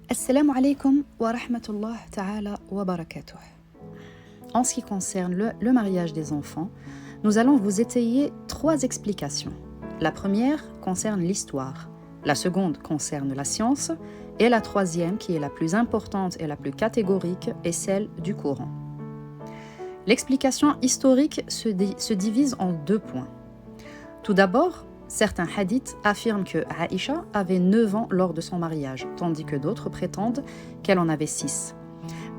Assalamu alaikum wa rahmatullah ta'ala wa barakatuh. En ce qui concerne le mariage des enfants, nous allons vous étayer 3 explications. La première concerne l'histoire, la seconde concerne la science et la troisième, qui est la plus importante et la plus catégorique, est celle du Coran. L'explication historique se divise en 2 points. Tout d'abord, certains hadiths affirment que Aïcha avait 9 ans lors de son mariage, tandis que d'autres prétendent qu'elle en avait 6.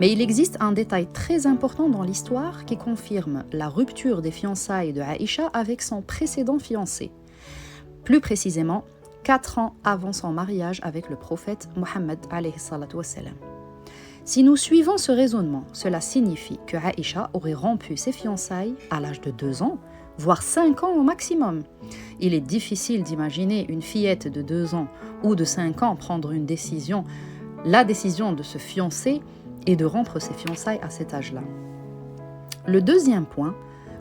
Mais il existe un détail très important dans l'histoire qui confirme la rupture des fiançailles de Aïcha avec son précédent fiancé. Plus précisément, 4 ans avant son mariage avec le prophète Mohammed alayhi salatu wassalam. Si nous suivons ce raisonnement, cela signifie que Aïcha aurait rompu ses fiançailles à l'âge de 2 ans, voire 5 ans au maximum. Il est difficile d'imaginer une fillette de 2 ans ou de 5 ans prendre la décision de se fiancer et de rompre ses fiançailles à cet âge-là. Le deuxième point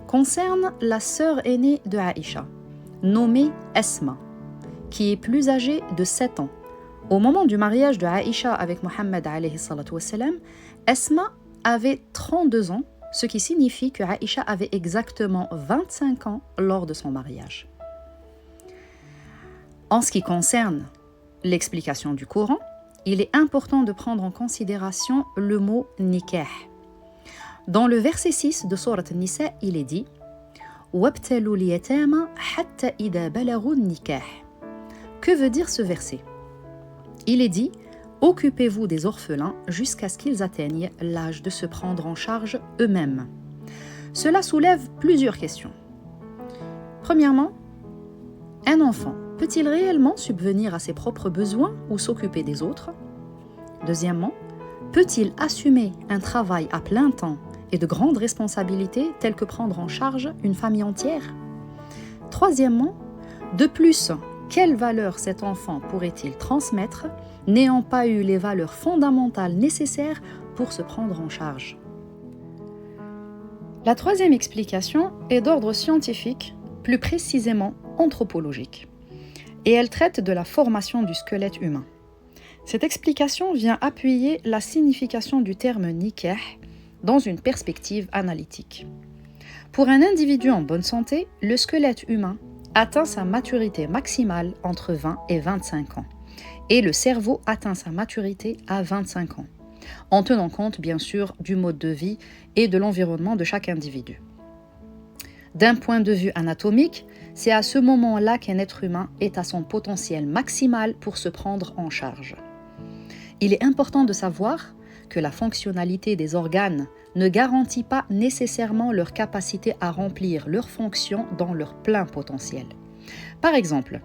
concerne la sœur aînée de Aïcha, nommée Asma, qui est plus âgée de 7 ans. Au moment du mariage de Aïcha avec Mohammed alayhi salatu wassalam, Asma avait 32 ans, ce qui signifie que Aïcha avait exactement 25 ans lors de son mariage. En ce qui concerne l'explication du Coran, il est important de prendre en considération le mot « nikah ». Dans le verset 6 de sourate Nisa, il est dit « وَابْتَلُوا الْيَتَامَ حَتَّى إِذَا بَلَغُوا النِّكَاحَ » Que veut dire ce verset ? Il est dit « Occupez-vous des orphelins jusqu'à ce qu'ils atteignent l'âge de se prendre en charge eux-mêmes ». Cela soulève plusieurs questions. Premièrement, un enfant peut-il réellement subvenir à ses propres besoins ou s'occuper des autres ? Deuxièmement, peut-il assumer un travail à plein temps et de grandes responsabilités telles que prendre en charge une famille entière ? Troisièmement, de plus, quelles valeurs cet enfant pourrait-il transmettre, n'ayant pas eu les valeurs fondamentales nécessaires pour se prendre en charge ? La troisième explication est d'ordre scientifique, plus précisément anthropologique, et elle traite de la formation du squelette humain. Cette explication vient appuyer la signification du terme nikah dans une perspective analytique. Pour un individu en bonne santé, le squelette humain atteint sa maturité maximale entre 20 et 25 ans, et le cerveau atteint sa maturité à 25 ans, en tenant compte bien sûr du mode de vie et de l'environnement de chaque individu. D'un point de vue anatomique, c'est à ce moment-là qu'un être humain est à son potentiel maximal pour se prendre en charge. Il est important de savoir que la fonctionnalité des organes ne garantit pas nécessairement leur capacité à remplir leurs fonctions dans leur plein potentiel. Par exemple,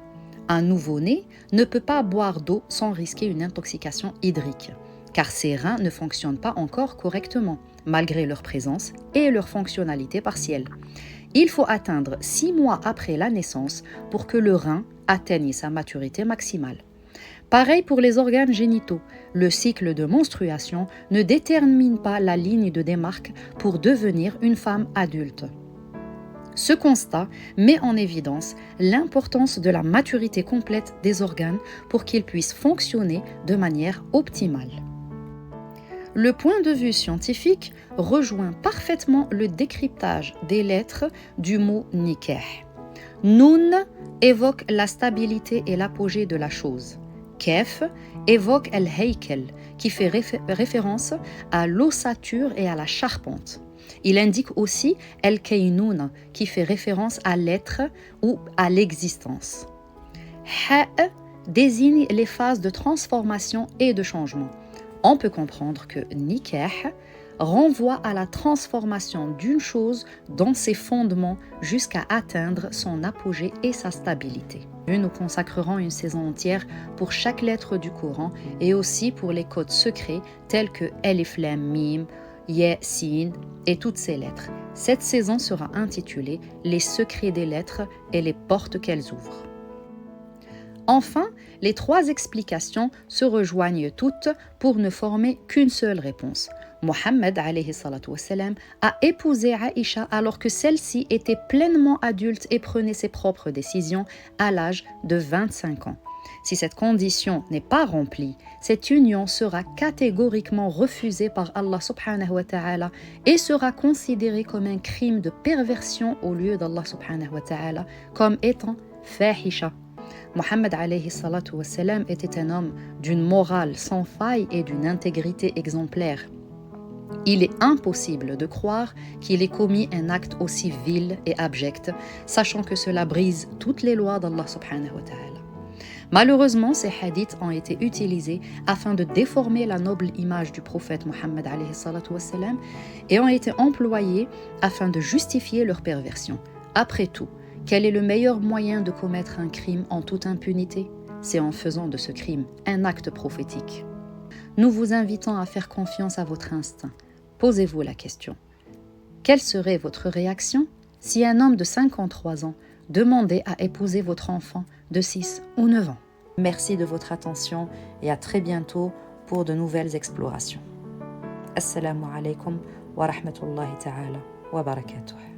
un nouveau-né ne peut pas boire d'eau sans risquer une intoxication hydrique, car ses reins ne fonctionnent pas encore correctement, malgré leur présence et leur fonctionnalité partielle. Il faut atteindre 6 mois après la naissance pour que le rein atteigne sa maturité maximale. Pareil pour les organes génitaux, le cycle de menstruation ne détermine pas la ligne de démarque pour devenir une femme adulte. Ce constat met en évidence l'importance de la maturité complète des organes pour qu'ils puissent fonctionner de manière optimale. Le point de vue scientifique rejoint parfaitement le décryptage des lettres du mot nikah. Nun évoque la stabilité et l'apogée de la chose. Kef évoque el-heikel, qui fait référence à l'ossature et à la charpente. Il indique aussi el-kaynoun, qui fait référence à l'être ou à l'existence. Ha désigne les phases de transformation et de changement. On peut comprendre que nikah renvoie à la transformation d'une chose dans ses fondements jusqu'à atteindre son apogée et sa stabilité. Nous consacrerons une saison entière pour chaque lettre du Coran et aussi pour les codes secrets tels que Alif Lam Mim, Ya Sin et toutes ces lettres. Cette saison sera intitulée Les secrets des lettres et les portes qu'elles ouvrent. Enfin, les 3 explications se rejoignent toutes pour ne former qu'une seule réponse. Mohammed alayhi salatu wassalam a épousé Aïcha alors que celle-ci était pleinement adulte et prenait ses propres décisions à l'âge de 25 ans. Si cette condition n'est pas remplie, cette union sera catégoriquement refusée par Allah subhanahu wa ta'ala et sera considérée comme un crime de perversion au lieu d'Allah subhanahu wa ta'ala comme étant fahisha. Mohammed alayhi salatu wa salam était un homme d'une morale sans faille et d'une intégrité exemplaire. Il est impossible de croire qu'il ait commis un acte aussi vil et abject, sachant que cela brise toutes les lois d'Allah subhanahu wa ta'ala. Malheureusement, ces hadiths ont été utilisés afin de déformer la noble image du prophète Mohammed alayhi salatu wa salam et ont été employés afin de justifier leur perversion. Après tout, quel est le meilleur moyen de commettre un crime en toute impunité? C'est en faisant de ce crime un acte prophétique. Nous vous invitons à faire confiance à votre instinct. Posez-vous la question. Quelle serait votre réaction si un homme de 53 ans demandait à épouser votre enfant de 6 ou 9 ans? Merci de votre attention et à très bientôt pour de nouvelles explorations. Assalamu alaikum wa rahmatullahi ta'ala wa barakatuh.